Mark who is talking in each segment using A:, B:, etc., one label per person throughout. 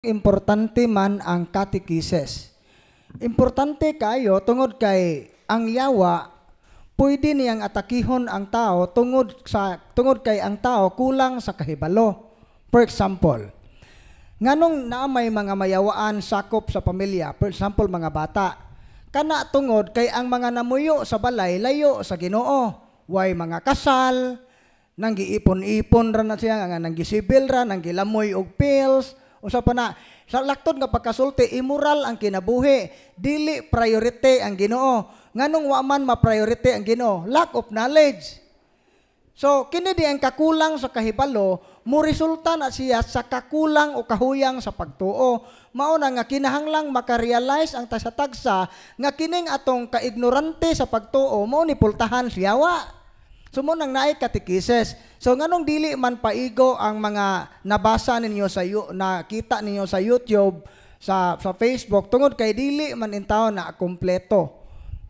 A: Importante man ang katekises. Importante kayo tungod kay ang yawa pwede niyang atakihon ang tao tungod kay ang tao kulang sa kahibalo. For example, nganong naamay mga mayawaan sakop sa pamilya, for example mga bata, kana tungod kay ang mga namuyo sa balay layo sa Ginoo, way mga kasal, nang giipon-ipon ra na siya nga nang gisibil ra, nang gilamoy og pills, usa pa na sa laktod nga pagkasulti immoral ang kinabuhi, dili priority ang Ginoo. Nganong wa man ma-priority ang Ginoo? Lack of knowledge. So kini di ang kakulang sa kahibalo, mo resulta na siya sa kakulang o kahuyang sa pagtuo. Mao na nga kinahanglang makarealize ang tagsa nga kining atong kaignorante sa pagtuo mo ni pultahan siyawa. So mo nang naay katekises. So nganong dili man paigo ang mga nabasa ninyo sa nakita ninyo sa YouTube, sa Facebook tungod kay dili man intaw na kompleto.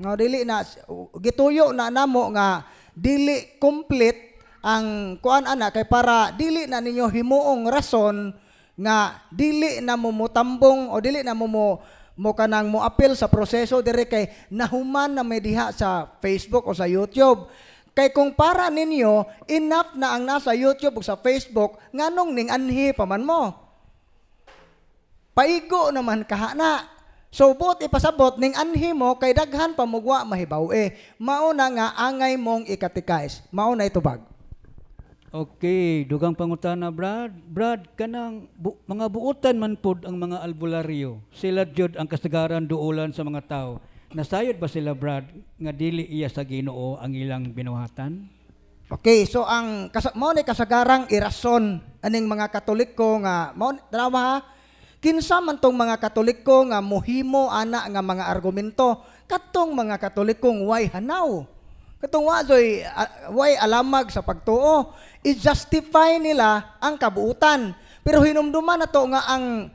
A: Nga dili na gituyo na namo nga dili complete ang kuan ana kay para dili na ninyo himuong rason nga dili na mo mutambong o dili na mo kanang mo appeal sa proseso dire kay nahuman na may diha sa Facebook o sa YouTube. Kay kung para ninyo, enough na ang nasa YouTube o sa Facebook, nganong ning anhi pa man mo. Paigo naman kahana. So, buot ipasabot, ning anhi mo, kay daghan pamugwa mahibaw mauna nga angay mong ikatikais. Mauna itubag.
B: Okay, dugang pangutana, Brad. Brad, kanang mga buutan man pod ang mga albularyo. Sila jud ang kasagaran duulan sa mga tao. Nasayod ba sila, Brad, nga dili iya sa Ginoo ang ilang binuhatan?
A: Okay, so ang mao ni kasagarang irason aning mga Katoliko nga mao ha. Kinsa man tong mga Katoliko nga mohimo ana nga mga argumento katong mga Katolikong way hanaw. Katong way alamag sa pagtuo, i-justify nila ang kabuutan. Pero hinumduman nato nga ang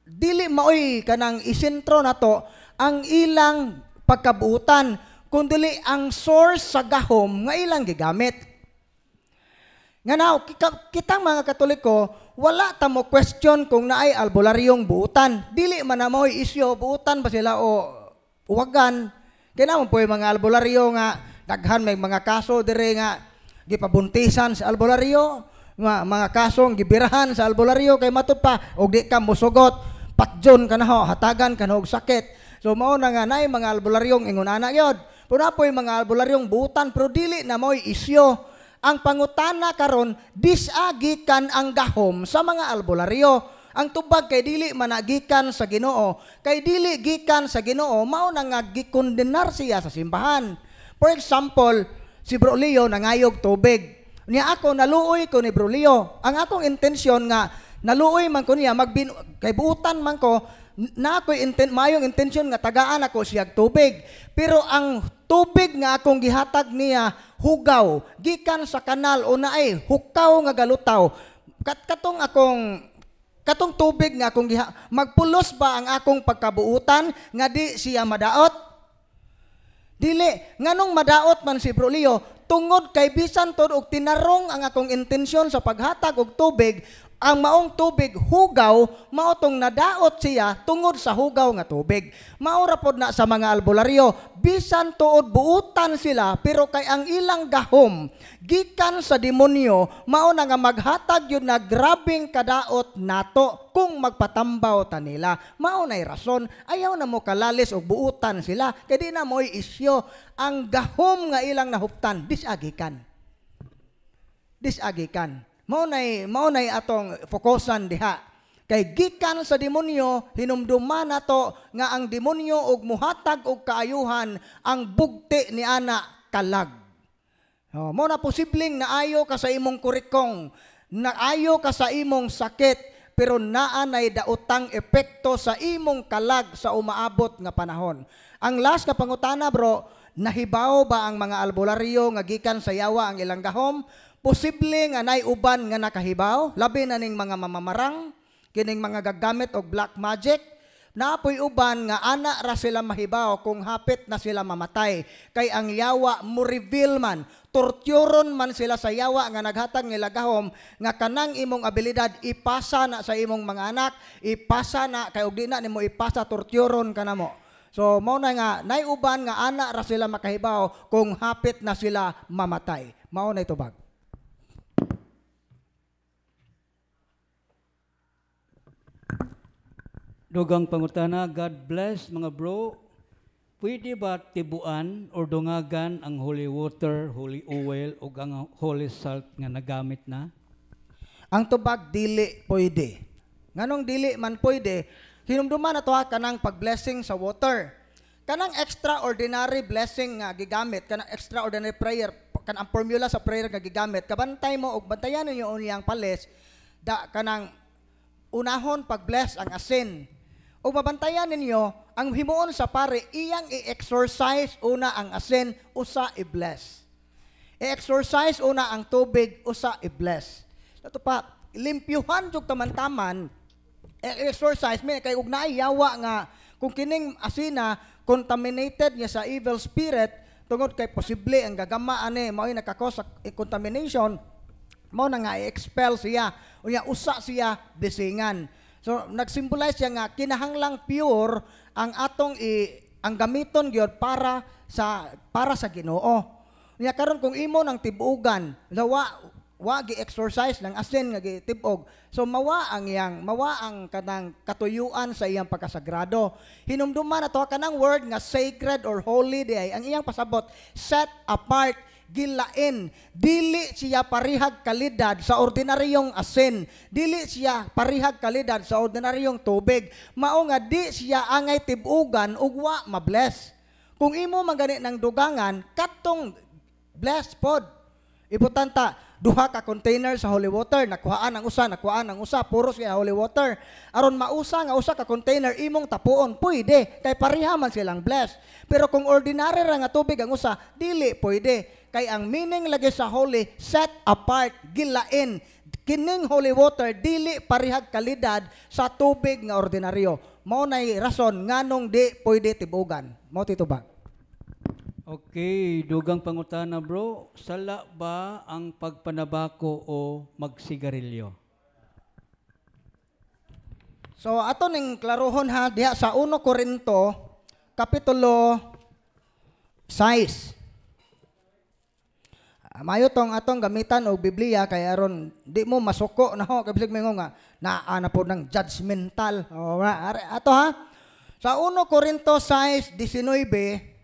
A: dili maoy kanang isentro nato ang ilang pagkabuutan kundi ang source sa gahom nga ilang gigamit. Nganaw kitang mga Katoliko wala ta mo question kung naay albularyong buutan. Dili man na maoy isyo buutan ba sila o uwagan. Kaya naman po yung mga albularyo nga daghan may mga kaso dire nga gipabuntisan sa albularyo, mga kasong gibirahan sa albularyo kay matud pa og di ka mosugot. Patjon ka na ho, hatagan ka na og sakit. So mao na nga naay mga albularyong ingunana gyud. Puna po yung mga albularyong buutan pero dili na mo'y isyo. Ang pangutana karon disagikan ang gahom sa mga albularyo. Ang tubag kay dili managikan sa Ginoo. Kay dili gikan sa Ginoo mao na nga gikondenar siya sa simbahan. For example, si Bro Leo nangayog tubig. Niya ako naluoy ko ni Bro Leo. Ang akong intensyon nga naluoy man ko niya kay buutan man ko na ako mayong intensyon nga tagaan ako siya tubig, pero ang tubig nga akong gihatag niya hugaw gikan sa kanal o naay hukaw nga galutaw katong tubig nga akong magpulos ba ang akong pagkabuutan nga di siya madaot? Dili nganong madaot man si Bro Leo tungod kay bisan tod og tinarong ang akong intensyon sa paghatag og tubig. Ang maong tubig hugaw mao tong nadaot siya tungod sa hugaw nga tubig. Maura pod na sa mga albularyo bisan tuod buutan sila pero kay ang ilang gahom gikan sa demonyo mao na nga maghatag yun na grabing kadaot nato kung magpatambaw ta nila. Mao nay rason ayaw na mo kalalis og buutan sila kay di na moy isyo ang gahom nga ilang nahuptan disagikan. Mao nay atong fokusan diha. Kay gikan sa demonyo hinumduman nato nga ang demonyo og muhatag og kaayuhan ang bugti ni ana kalag. Mao na posibleng naayo ka sa imong kurikong, naayo ka sa imong sakit, pero naa nay daotang epekto sa imong kalag sa umaabot nga panahon. Ang last nga pangutana, bro, nahibaw ba ang mga albularyo nga gikan sa yawa ang ilang gahom? Posible nga nay uban nga nakahibaw, labi na ning mga mamamarang, kining mga gagamit og black magic. Naapoy uban nga ana ra sila mahibaw kung hapit na sila mamatay. Kay ang yawa mo reveal man, torturon man sila sa yawa nga naghatag nila gahom nga kanang imong abilidad ipasa na sa imong mga anak, ipasa na kay ug di na nimo ipasa torturon kanamo. So mao na nga naiuban nga ana ra sila makahibaw kung hapit na sila mamatay. Mao na itubag.
B: Dugang pangutana, God bless mga bro. Pwede ba tibuan o dungagan ang holy water, holy oil o ang holy salt nga nagamit na?
A: Ang tubag dili pwede. Nganong dili man pwede, hinumduman na to kanang pag-blessing sa water. Kanang extraordinary blessing nga gigamit, kanang extraordinary prayer, kanang formula sa prayer nga gigamit, kabantay mo og bantayan ninyo uniyang palis, da kanang unahon pag-bless ang asin. O mabantayan ninyo, ang himuon sa pare, iyang i-exercise una ang asin, usa i-bless. I-exercise una ang tubig, usa i-bless. Ito pa, limpyuhan yung taman-taman, i-exercise, may kay ug naiyawa nga, kung kining asina, contaminated niya sa evil spirit, tungod kay posible ang gagamaan ni, mao'y nakakos sa contamination, mao na nga i-expel siya, unya usa siya bisingan. So nagsymbolize siya nga kinahanglang pure ang atong ang gamiton gyud para sa Ginoo. Nya karon kung imo nang tibugan, wa gi-exercise ng asin nga gitibog. So mawa ang kanang katuyuan sa iyang pagkasagrado. Hinumduman nato kanang word nga sacred or holy day ang iyang pasabot set apart, gilain, dili siya parihag kalidad sa ordinaryong asin, dili siya parihag kalidad sa ordinaryong tubig, mao nga di siya angay tibugan ug wa mabless. Kung imo magani ng dugangan, katong bless pod. Ibutanta, duha ka container sa holy water, nakuhaan ang usa, puro siya holy water. Aron mausa nga usa ka container imong tapuon, pwede, kay pareha man silang bless. Pero kung ordinary ra nga tubig ang usa, dili pwede. Kay ang meaning lagi sa holy, set apart, gilain. Kining holy water, dili parihag kalidad sa tubig nga ordinaryo. Mao nay rason nganong di pwede tibugan. Mao titubag.
B: Okay, dugang pangutana bro, sala ba ang pagpanabako o magsigarilyo?
A: So ato ning klarohon ha diha sa 1 Corinto kapitulo 6. Mayo tong atong gamitan og Biblia kay aron di mo masuko na ho kay bisig mingo nga naa po ng judgmental. O ato ha. Sa 1 Corinto 6:19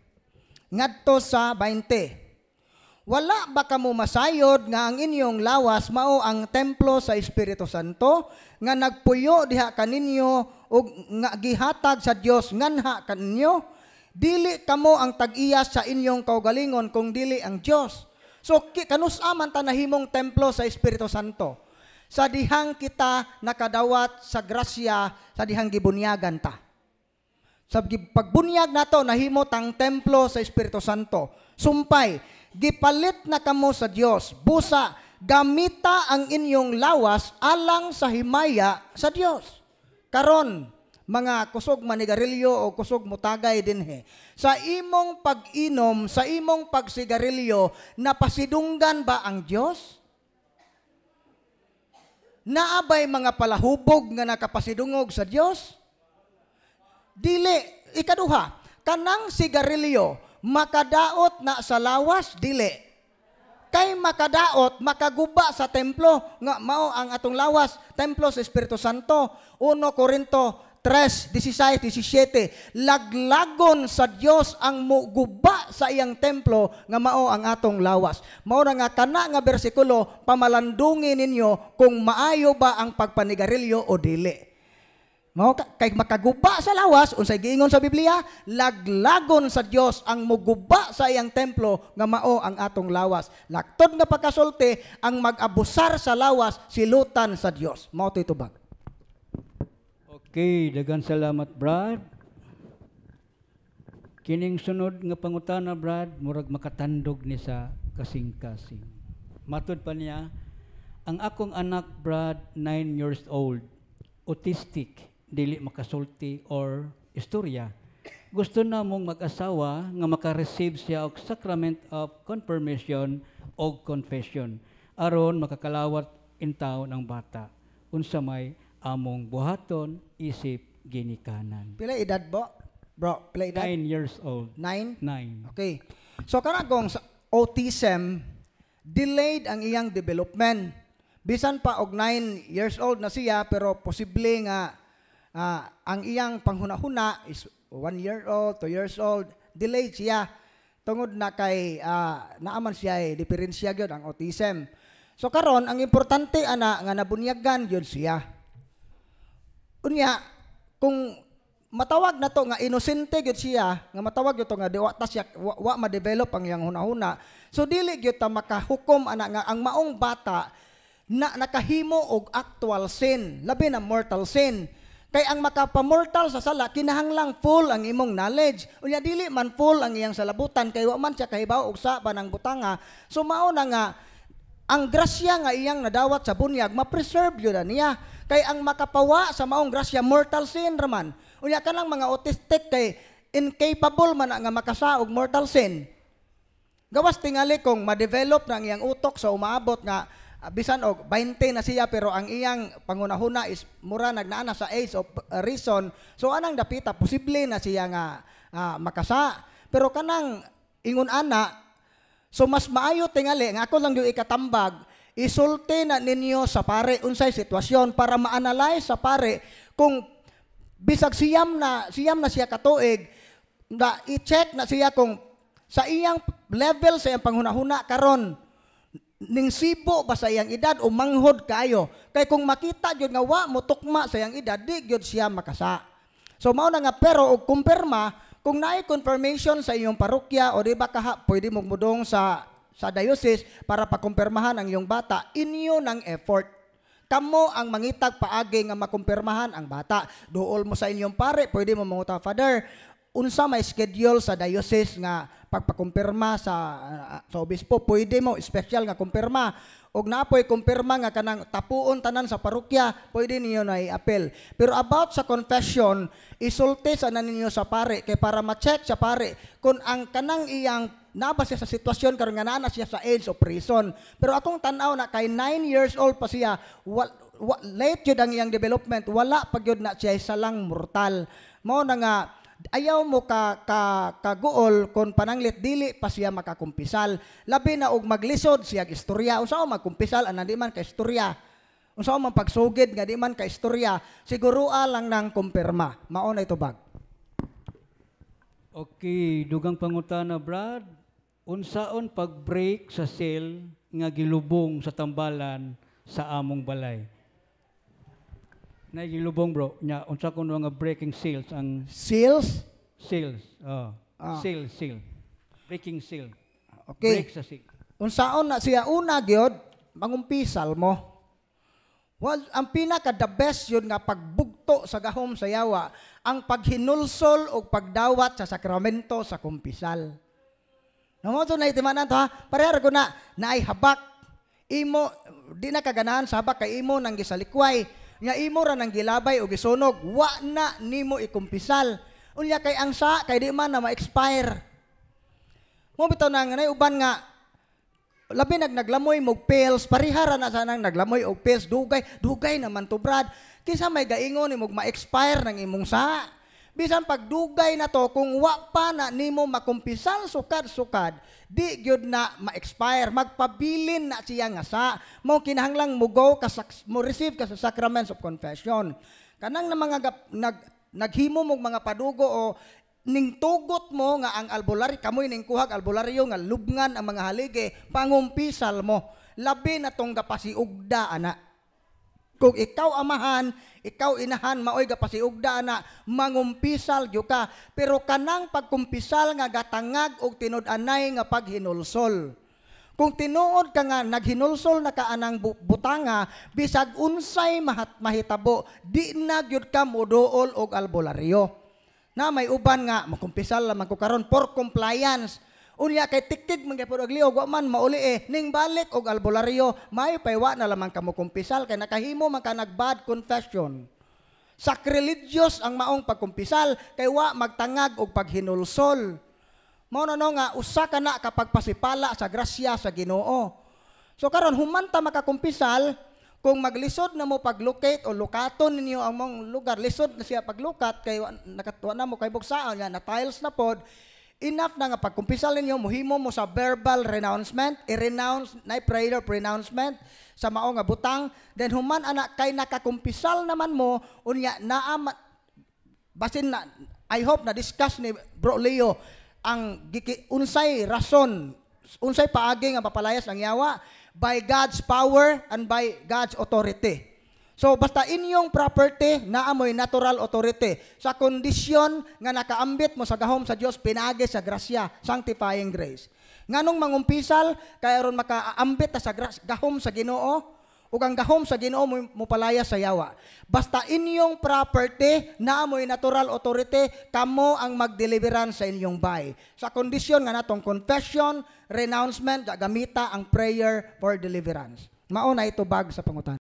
A: ngadto sa 20. Wala ba kamo masayod nga ang inyong lawas mao ang templo sa Espiritu Santo nga nagpuyo diha kaninyo ug nga gihatag sa Dios nganha kaninyo? Dili kamo ang tag-iya sa inyong kaugalingon kung dili ang Dios. So kanus-a man ta nahimong templo sa Espiritu Santo. Sa dihang kita nakadawat sa grasya, sa dihang gibunyagan ta. Sa pagbunyag nato nahimo tang templo sa Espiritu Santo. Sumpay, gipalit na kamo sa Dios. Busa, gamita ang inyong lawas alang sa himaya sa Dios. Karon, mga kusog manigarilyo o kusog mutagay dinhe. Sa imong pag-inom, sa imong pagsigarilyo, napasidunggan ba ang Dios? Naabay mga palahubog nga nakapasidungog sa Dios? Dili. Ikaduha, kanang sigarilyo, makadaot na sa lawas? Dili. Kay makadaot, makaguba sa templo, nga mao ang atong lawas, templo sa Espiritu Santo. 1 Corinto 3:16-17, laglagon sa Dios ang muguba sa iyang templo nga mao ang atong lawas. Mao na nga kana nga bersikulo pamalandungin ninyo kung maayo ba ang pagpanigarilyo o dili. Mao kay makaguba sa lawas unsay giingon sa Biblia, laglagon sa Dios ang muguba sa iyang templo nga mao ang atong lawas. Laktod nga pagkasulti ang mag-abusar sa lawas silutan sa Dios. Mao to'y tubag.
B: Okay, dagan salamat Brad. Kining sunod nga pangutana Brad, murag makatandog ni sa kasing-kasing. Matod pa niya, ang akong anak Brad 9 years old, autistic, dili makasulti or istorya. Gusto na mong mag-asawa nga maka-receive siya og sacrament of confirmation o confession aron makakalawat intaw ng bata unsa may among buhaton isip ginikanan.
A: Pila edad bro? Pila edad?
B: 9 years old.
A: 9?
B: 9.
A: Okay. So kanang sa autism, delayed ang iyang development. Bisan pa og 9 years old na siya, pero posible nga ang iyang panghuna-huna is 1 year old, 2 years old, delayed siya. Tungod na kay naaman siya diferensya gyud ang autism. So karon ang importante ana nga nabunyagan gyud siya. Unya kung matawag na to nga inosente gyud siya, nga matawag gyud to nga diwa ta siya wa ma-develop ang iyang hunahuna. So dili gyud ta makahukom ana nga ang maong bata na nakahimo og actual sin, labi na mortal sin. Kay ang makapamortal sa sala kinahanglang full ang imong knowledge. Unya dili man full ang iyang salabutan kay wa man siya kahibaw og sa banang butanga. So mao na nga ang grasya nga iyang nadawat sa bunyag ma-preserve yun niya. Kay ang makapawa sa maong grasya mortal sin raman. Unya kanang mga autistic kay incapable man nga makasaog mortal sin. Gawas tingali kung ma-develop na ang iyang utok sa umaabot nga bisan og 20 na siya pero ang iyang pangunahuna is mura nagnaana sa age of reason. So anang dapita posible na siya nga makasa. Pero kanang ingon ana, so mas maayo tingali nga ako lang yung ikatambag, isulti na ninyo sa pare unsay sitwasyon para ma-analyze sa pare kung bisag siyam na siya katuig na i-check na siya kung sa iyang level sa iyang panghunahuna karon ning sibo ba sa iyang edad o manghod kayo. Kay kung makita gyud nga wa mo tukma sa iyang edad, di gyud siya makasa. So mao na nga pero og kumpirma kung naay confirmation sa iyong parokya o di ba pwede mo mudong sa diocese para pakumpirmahan ang iyong bata, inyo ng effort. Kamo ang mangitag paagi nga makumpirmahan ang bata. Duol mo sa inyong pare, pwede mo manguta, Father, unsa may schedule sa diocese nga pagpakumpirma sa obispo, pwede mo special nga kumpirma. Og napoy kumpirma nga kanang tapuon tanan sa parokya, pwede niyo na i-appeal. Pero about sa confession, isulti sa ninyo sa pare kay para ma-check sa pare kung ang kanang iyang naba siya sa sitwasyon karon nga naa siya sa age of reason. Pero akong tan-aw na kay 9 years old pa siya, late yun ang iyang development, wala pa yun na siya salang mortal. Mao na nga ayaw mo kaguol kung pananglit dili pa siya makakumpisal. Labi na og maglisod siya istorya. Unsa man magkumpisal anan di man ka istorya. Unsa man pagsugid nga di man ka istorya. Siguro lang nang kumpirma. Mao na ito bag.
B: Okay, dugang pangutana Brad. Unsaon pag-break sa cell nga gilubong sa tambalan sa among balay? Gilubong bro, nya unsa kuno nga breaking seals ang
A: Seals?
B: seals. Seal. Breaking seal.
A: Okay.
B: Break sa seal.
A: Unsaon na siya una gyud mangumpisal mo. Well, ang pinaka the best yun nga pagbugto sa gahom sa yawa, ang paghinulsol o pagdawat sa sakramento sa kumpisal. Namo to na itimanan to ha. Parehar ko na naay habak. Imo di na kaganahan sa habak kay imo nang gisalikway. Nga imo ra nang gilabay o gisunog, wa na nimo ikumpisal. Unya kay ang sa kay di man na ma-expire. Mo bitaw na nga uban nga labi naglamoy mog pills, parihara na sanang naglamoy og pills, dugay naman to Brad. Kinsa may gaingon nimo ma-expire ng imong sa. Bisan pagdugay na to kung wa pa na nimo makumpisal sukad-sukad, di gyud na ma-expire, magpabilin na siya nga sa. Mo kinahanglang mugo mo receive ka sa sacraments of confession. Kanang na mga naghimo mong mga padugo o ning tugot mo nga ang albularyo, kamoy ning kuhag albularyo nga lubngan ang mga haligi, pangumpisal mo. Labi na tong gapasiugda ana. Kung ikaw amahan, ikaw inahan, maoy gapasiugda na, mangumpisal gyo ka. Pero kanang pagkumpisal nga gatangag og tinud-anay nga paghinulsol. Kung tinuod ka nga naghinulsol na ka anang butanga, bisag unsay mahitabo, di na gyud ka moduol og albularyo. Na may uban nga makumpisal lamang ko karon for compliance. Unya kay tiktig man gyapon og liog wa man mauli ning balik og albularyo may paywa na lamang kamo kumpisal kay nakahimo man ka nagbad confession. Sacrilegious ang maong pagkumpisal kay wa magtangag og paghinulsol. Mao na nga usa ka na kapag pasipala sa grasya sa Ginoo. So karon human ta makakumpisal kung maglisod na mo paglocate o lukaton ninyo ang mong lugar, lisod na siya paglukat kay nakatuwa na mo kay bugsaon nga na tiles na pod, enough na nga pagkumpisal ninyo mohimo mo sa verbal renouncement, i-renounce na prayer pronouncement sa mao nga butang, then human anak kay nakakumpisal naman mo unya naa basin na I hope na discuss ni Bro Leo ang unsay rason, unsay paagi nga papalayas ang yawa by God's power and by God's authority. So basta inyong property naamoy natural authority sa kondisyon nga nakaambit mo sa gahom sa Dios pinaagi sa grasya, sanctifying grace. Nganong mangumpisal kay aron makaambit ta sa gahom sa Ginoo ug ang gahom sa Ginoo mo palaya sa yawa. Basta inyong property naamoy natural authority kamo ang magdeliveran sa inyong bay. Sa kondisyon nga natong confession, renouncement, gamita ang prayer for deliverance. Mao na ito bag sa pangutan.